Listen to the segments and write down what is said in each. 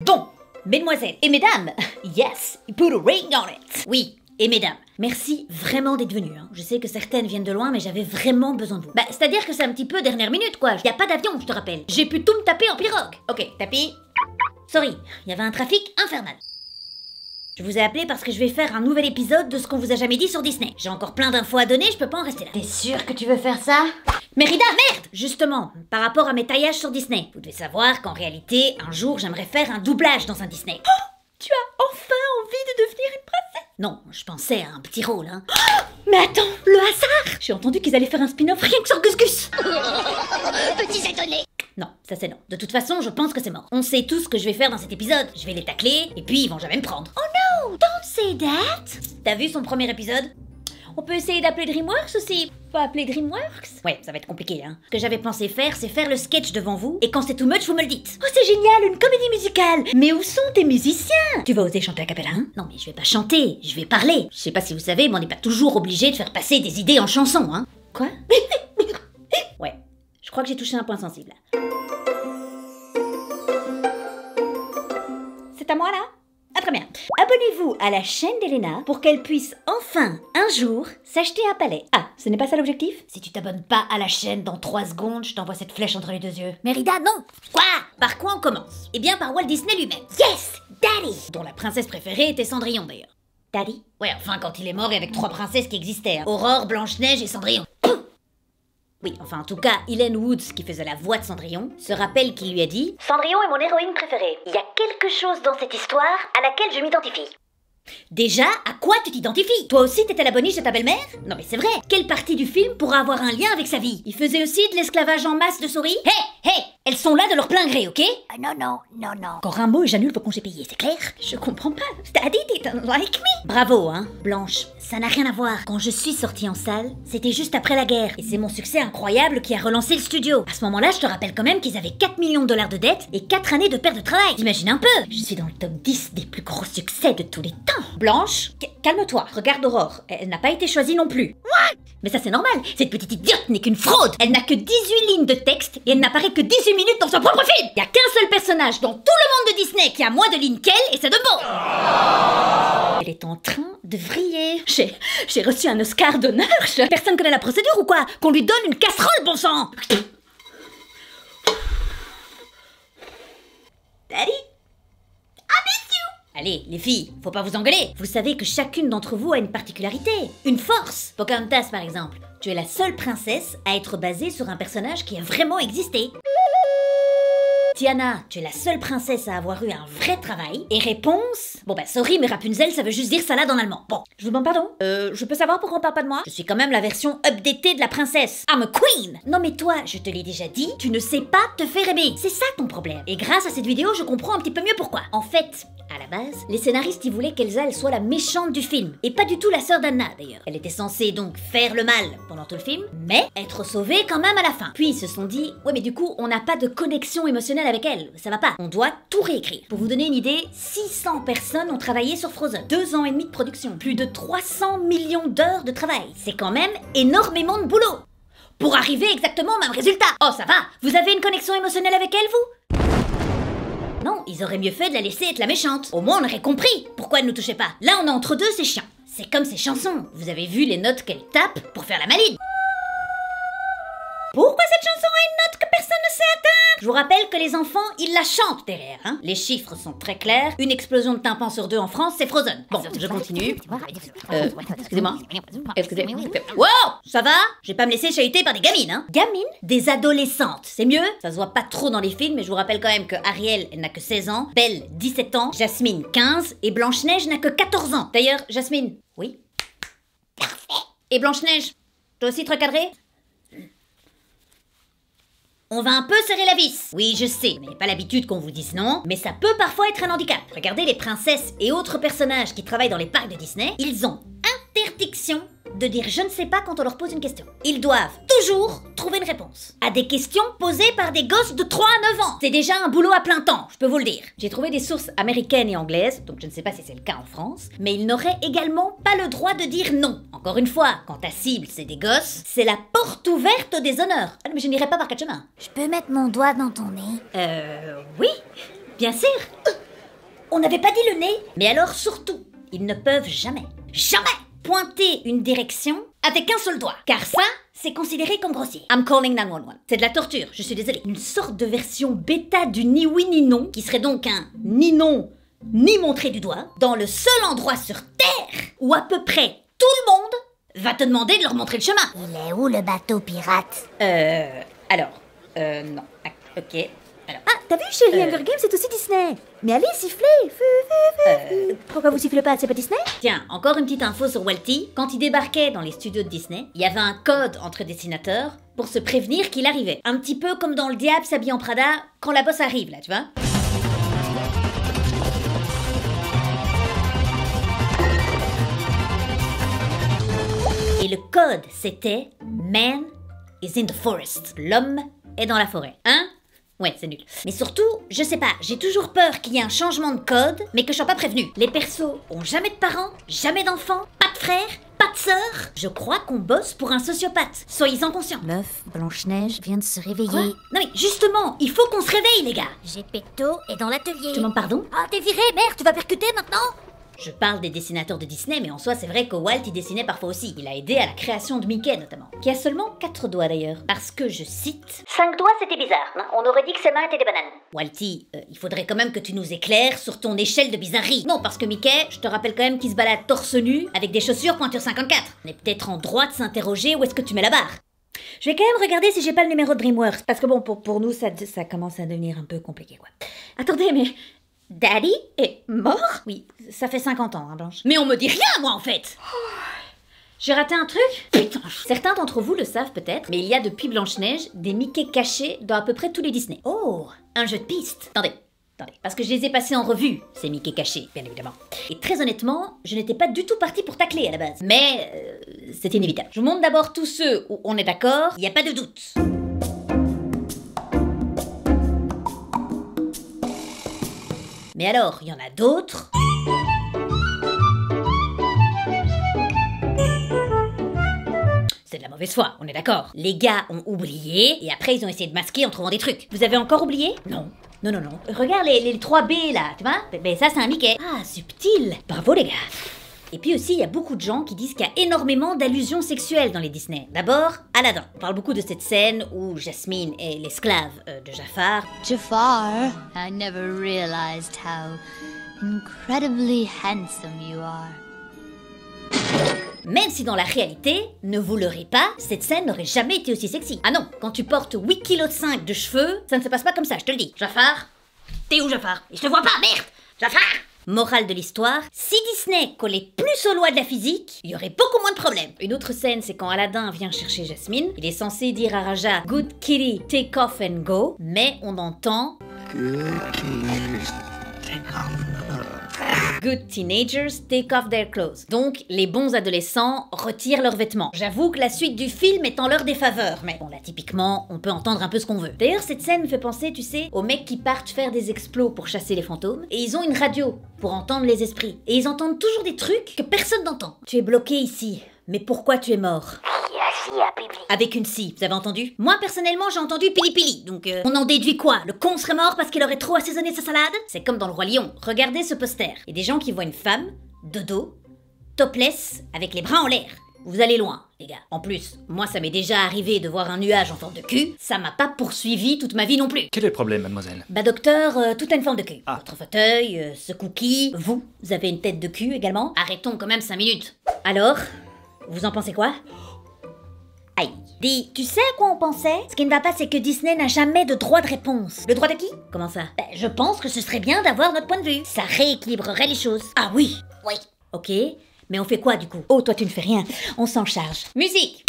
Donc, mesdemoiselles et mesdames, yes, put a ring on it. Oui, et mesdames, merci vraiment d'être venues. Hein. Je sais que certaines viennent de loin, mais j'avais vraiment besoin de vous. Bah, c'est-à-dire que c'est un petit peu dernière minute, quoi. Y a pas d'avion, je te rappelle. J'ai pu tout me taper en pirogue. Ok, tapis. Sorry, il y avait un trafic infernal. Je vous ai appelé parce que je vais faire un nouvel épisode de ce qu'on vous a jamais dit sur Disney. J'ai encore plein d'infos à donner, je peux pas en rester là. T'es sûre que tu veux faire ça? Mérida, merde! Justement, par rapport à mes taillages sur Disney, vous devez savoir qu'en réalité, un jour, j'aimerais faire un doublage dans un Disney. Oh, tu as enfin envie de devenir une princesse? Non, je pensais à un petit rôle, hein. Oh, mais attends, le hasard! J'ai entendu qu'ils allaient faire un spin-off rien que sur Gus Gus. Petits étonnés. Non, ça c'est non. De toute façon, je pense que c'est mort. On sait tout ce que je vais faire dans cet épisode. Je vais les tacler, et puis ils vont jamais me prendre. Oh no, don't say that! T'as vu son premier épisode? On peut essayer d'appeler DreamWorks aussi. Pas appeler DreamWorks? Ouais, ça va être compliqué, hein. Ce que j'avais pensé faire, c'est faire le sketch devant vous, et quand c'est too much, vous me le dites. Oh, c'est génial, une comédie musicale! Mais où sont tes musiciens? Tu vas oser chanter a cappella, hein? Non, mais je vais pas chanter, je vais parler. Je sais pas si vous savez, mais on n'est pas toujours obligé de faire passer des idées en chansons, hein. Quoi? Ouais, je crois que j'ai touché un point sensible. C'est à moi, là? Ah, très bien. Abonnez-vous à la chaîne d'Elena pour qu'elle puisse enfin, un jour, s'acheter un palais. Ah, ce n'est pas ça l'objectif? Si tu t'abonnes pas à la chaîne dans 3 secondes, je t'envoie cette flèche entre les deux yeux. Mérida, non! Quoi? Par quoi on commence? Eh bien, par Walt Disney lui-même. Yes! Daddy! Dont la princesse préférée était Cendrillon, d'ailleurs. Daddy? Ouais, enfin, quand il est mort et avec 3 princesses qui existaient. Hein. Aurore, Blanche-Neige et Cendrillon. Oui, enfin en tout cas, Elaine Woods, qui faisait la voix de Cendrillon, se rappelle qu'il lui a dit « Cendrillon est mon héroïne préférée. Il y a quelque chose dans cette histoire à laquelle je m'identifie. » Déjà, à quoi tu t'identifies? Toi aussi t'étais la boniche de ta belle-mère? Non mais c'est vrai, quelle partie du film pourra avoir un lien avec sa vie? Il faisait aussi de l'esclavage en masse de souris? Hé, elles sont là de leur plein gré, ok? Non, non, non, non. Encore un mot et j'annule vos congés payés, c'est clair? Je comprends pas. Daddy didn't like me. Bravo, hein, Blanche. Ça n'a rien à voir. Quand je suis sortie en salle, c'était juste après la guerre. Et c'est mon succès incroyable qui a relancé le studio. À ce moment-là, je te rappelle quand même qu'ils avaient 4 millions de dollars de dettes et 4 années de perte de travail. T'imagines un peu? Je suis dans le top 10 des plus gros succès de tous les temps. Blanche, calme-toi. Regarde Aurore. Elle n'a pas été choisie non plus. What? Mais ça c'est normal. Cette petite idiote n'est qu'une fraude. Elle n'a que 18 lignes de texte et elle n'apparaît que 18 minutes dans son propre film. Il y a qu'un seul personnage dans tout le monde de Disney qui a moins de lignes qu'elle et c'est Dumbo. Elle est en train de vriller. J'ai reçu un Oscar d'honneur. Personne connaît la procédure ou quoi? Qu'on lui donne une casserole, bon sang. Daddy? Allez, les filles, faut pas vous engueuler. Vous savez que chacune d'entre vous a une particularité, une force. Pocahontas, par exemple. Tu es la seule princesse à être basée sur un personnage qui a vraiment existé. Tiana, tu es la seule princesse à avoir eu un vrai travail. Et réponse... Bon bah sorry, mais Rapunzel, ça veut juste dire salade en allemand. Bon, Je vous demande pardon? Je peux savoir pourquoi on parle pas de moi? je suis quand même la version updatée de la princesse. I'm a queen. Non mais toi, je te l'ai déjà dit, tu ne sais pas te faire aimer. C'est ça ton problème. Et grâce à cette vidéo, je comprends un petit peu mieux pourquoi. En fait... À la base, les scénaristes ils voulaient qu'Elsa elle soit la méchante du film, et pas du tout la sœur d'Anna d'ailleurs. Elle était censée donc faire le mal pendant tout le film, mais être sauvée quand même à la fin. Puis ils se sont dit, ouais mais du coup on n'a pas de connexion émotionnelle avec elle, ça va pas, on doit tout réécrire. Pour vous donner une idée, 600 personnes ont travaillé sur Frozen, 2 ans et demi de production, plus de 300 millions d'heures de travail. C'est quand même énormément de boulot pour arriver exactement au même résultat. Oh ça va, vous avez une connexion émotionnelle avec elle vous? Non, ils auraient mieux fait de la laisser être la méchante. Au moins, on aurait compris pourquoi elle nous touchait pas. Là, on est entre deux, c'est chiant. C'est comme ces chansons. Vous avez vu les notes qu'elle tape pour faire la maline. Pourquoi cette chanson a une note que personne ne sait atteindre? Je vous rappelle que les enfants, ils la chantent derrière, hein. Les chiffres sont très clairs. Une explosion de tympan sur 2 en France, c'est Frozen. Bon, je continue. Excusez-moi. Excusez-moi. Wow! Ça va? Je vais pas me laisser chahuter par des gamines, hein. Gamine? Des adolescentes, c'est mieux? Ça se voit pas trop dans les films, mais je vous rappelle quand même que Ariel, elle n'a que 16 ans, Belle, 17 ans, Jasmine, 15, et Blanche-Neige n'a que 14 ans. D'ailleurs, Jasmine, oui? Parfait. Et Blanche-Neige, toi aussi te recadrer? On va un peu serrer la vis. Oui, je sais, vous n'avez pas l'habitude qu'on vous dise non, mais ça peut parfois être un handicap. Regardez les princesses et autres personnages qui travaillent dans les parcs de Disney, ils ont interdiction de dire je ne sais pas quand on leur pose une question. Ils doivent toujours trouver une réponse à des questions posées par des gosses de 3 à 9 ans. C'est déjà un boulot à plein temps, je peux vous le dire. J'ai trouvé des sources américaines et anglaises, donc je ne sais pas si c'est le cas en France, mais ils n'auraient également pas le droit de dire non. Encore une fois, quand ta cible c'est des gosses, c'est la porte ouverte au déshonneur. Ah, mais je n'irai pas par 4 chemins. Je peux mettre mon doigt dans ton nez? Oui, bien sûr. On n'avait pas dit le nez. Mais alors surtout, ils ne peuvent jamais pointer une direction avec un seul doigt. Car ça, c'est considéré comme grossier. I'm calling 911. C'est de la torture, je suis désolée. Une sorte de version bêta du ni oui ni non, qui serait donc un ni non, ni montré du doigt, dans le seul endroit sur Terre où à peu près tout le monde va te demander de leur montrer le chemin. Il est où le bateau pirate? Non. Ok. Alors, Ah, t'as vu, chérie, Hunger Games, c'est aussi Disney. Mais allez, sifflez. Pourquoi vous sifflez pas? C'est pas Disney? tiens, encore une petite info sur Walty. Quand il débarquait dans les studios de Disney, il y avait un code entre dessinateurs pour se prévenir qu'il arrivait. Un petit peu comme dans Le Diable s'habille en Prada, quand la bosse arrive, là, tu vois. Et le code, c'était Man is in the forest. L'homme est dans la forêt. Hein? Ouais, c'est nul. Mais surtout, je sais pas, j'ai toujours peur qu'il y ait un changement de code, mais que je sois pas prévenue. Les persos ont jamais de parents, jamais d'enfants, pas de frères, pas de sœurs. Je crois qu'on bosse pour un sociopathe. Soyez-en conscients. Meuf, Blanche-Neige vient de se réveiller. Quoi? Non mais justement, il faut qu'on se réveille, les gars. Geppetto est dans l'atelier. Tu demandes pardon? Ah, t'es viré, merde, tu vas percuter maintenant? Je parle des dessinateurs de Disney, mais en soi, c'est vrai que Walt y dessinait parfois aussi. Il a aidé à la création de Mickey, notamment. Qui a seulement 4 doigts, d'ailleurs. Parce que, je cite... 5 doigts, c'était bizarre. Hein. On aurait dit que ses mains étaient des bananes. Walty, il faudrait quand même que tu nous éclaires sur ton échelle de bizarrerie. Non, parce que Mickey, je te rappelle quand même qu'il se balade torse nu, avec des chaussures pointure 54. On est peut-être en droit de s'interroger où est-ce que tu mets la barre. Je vais quand même regarder si j'ai pas le numéro de DreamWorks. Parce que bon, pour nous, ça commence à devenir un peu compliqué, quoi. Attendez, mais... Daddy est mort? Oui, ça fait 50 ans, hein, Blanche. Mais on me dit rien, moi, en fait. J'ai raté un truc? Putain. Certains d'entre vous le savent peut-être, mais il y a depuis Blanche-Neige des Mickey cachés dans à peu près tous les Disney. Oh, un jeu de piste. Attendez, parce que je les ai passés en revue, ces Mickey cachés, bien évidemment. Et très honnêtement, je n'étais pas du tout partie pour tacler à la base. Mais c'est inévitable. Je vous montre d'abord tous ceux où on est d'accord, il n'y a pas de doute. Mais alors, il y en a d'autres. C'est de la mauvaise foi, on est d'accord. Les gars ont oublié, et après ils ont essayé de masquer en trouvant des trucs. Vous avez encore oublié? Non. Non. Regarde les 3B là, tu vois? Ben ça c'est un Mickey. Ah, subtil. Bravo les gars. Et puis aussi, il y a beaucoup de gens qui disent qu'il y a énormément d'allusions sexuelles dans les Disney. D'abord, Aladdin. On parle beaucoup de cette scène où Jasmine est l'esclave de Jafar. Jafar, I never realized how incredibly handsome you are. Même si dans la réalité, ne vous leurrez pas, cette scène n'aurait jamais été aussi sexy. Ah non, quand tu portes 8,5 kg de cheveux, ça ne se passe pas comme ça, je te le dis. Jafar, t'es où Jafar? Je te vois pas, merde! Jafar! Morale de l'histoire, si Disney collait plus aux lois de la physique, il y aurait beaucoup moins de problèmes. Une autre scène, c'est quand Aladdin vient chercher Jasmine. Il est censé dire à Raja, Good kitty, take off and go, mais on entend Good teenagers take off their clothes. Donc, les bons adolescents retirent leurs vêtements. J'avoue que la suite du film est en leur défaveur, mais bon là, typiquement, on peut entendre un peu ce qu'on veut. D'ailleurs, cette scène me fait penser, tu sais, aux mecs qui partent faire des explos pour chasser les fantômes, et ils ont une radio pour entendre les esprits. Et ils entendent toujours des trucs que personne n'entend. Tu es bloqué ici, mais pourquoi tu es mort? Avec une scie, vous avez entendu? Moi, personnellement, j'ai entendu pili pili, donc on en déduit quoi? Le con serait mort parce qu'il aurait trop assaisonné sa salade? C'est comme dans Le Roi Lion. Regardez ce poster. Il y a des gens qui voient une femme, de dos, topless, avec les bras en l'air. Vous allez loin, les gars. En plus, moi, ça m'est déjà arrivé de voir un nuage en forme de cul. Ça m'a pas poursuivi toute ma vie non plus. Quel est le problème, mademoiselle? Bah docteur, tout a une forme de cul. Ah. Votre fauteuil, ce cookie, vous avez une tête de cul également. Arrêtons quand même 5 minutes. Alors, vous en pensez quoi? Aïe. Dis, tu sais à quoi on pensait? Ce qui ne va pas, c'est que Disney n'a jamais de droit de réponse. Le droit de qui? Comment ça? Ben, je pense que ce serait bien d'avoir notre point de vue. Ça rééquilibrerait les choses. Ah oui? Oui. Ok, mais on fait quoi du coup? Oh, toi tu ne fais rien. On s'en charge. Musique!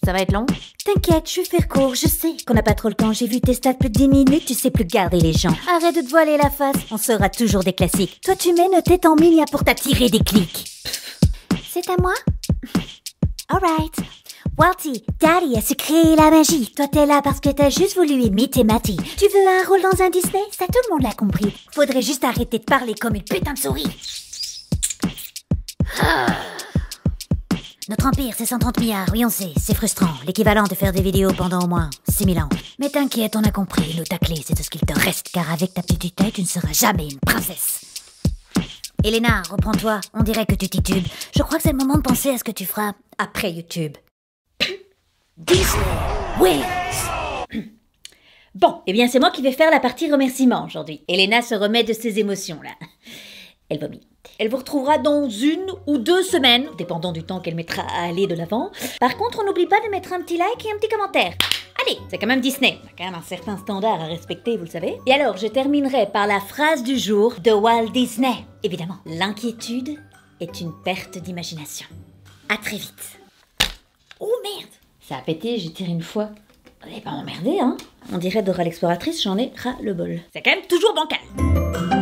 Ça va être long? T'inquiète, je vais faire court, je sais qu'on n'a pas trop le temps. J'ai vu tes stats plus de 10 minutes, tu sais plus garder les gens. Arrête de te voiler la face, on saura toujours des classiques. Toi tu mets nos têtes en mille pour t'attirer des clics. C'est à moi? Alright. Walty, Daddy a su créer la magie. Toi t'es là parce que t'as juste voulu imiter Matty. Tu veux un rôle dans un Disney? Ça tout le monde l'a compris. Faudrait juste arrêter de parler comme une putain de souris. Notre empire, c'est 130 milliards, oui on sait, c'est frustrant. L'équivalent de faire des vidéos pendant au moins 6000 ans. Mais t'inquiète, on a compris, nous ta clé, c'est tout ce qu'il te reste, car avec ta petite taille, tu ne seras jamais une princesse. Elena, reprends-toi, on dirait que tu titubes. Je crois que c'est le moment de penser à ce que tu feras après YouTube. Disney wins. Bon, eh bien c'est moi qui vais faire la partie remerciement aujourd'hui. Elena se remet de ses émotions là. Elle vomit. Elle vous retrouvera dans 1 ou 2 semaines, dépendant du temps qu'elle mettra à aller de l'avant. Par contre, on n'oublie pas de mettre un petit like et un petit commentaire. Allez, c'est quand même Disney. On a quand même un certain standard à respecter, vous le savez. Et alors, je terminerai par la phrase du jour de Walt Disney. Évidemment, l'inquiétude est une perte d'imagination. À très vite. Oh merde! Ça a pété, j'ai tiré une fois. Vous allez pas m'emmerder, hein? On dirait Dora l'exploratrice, j'en ai ras le bol. C'est quand même toujours bancal.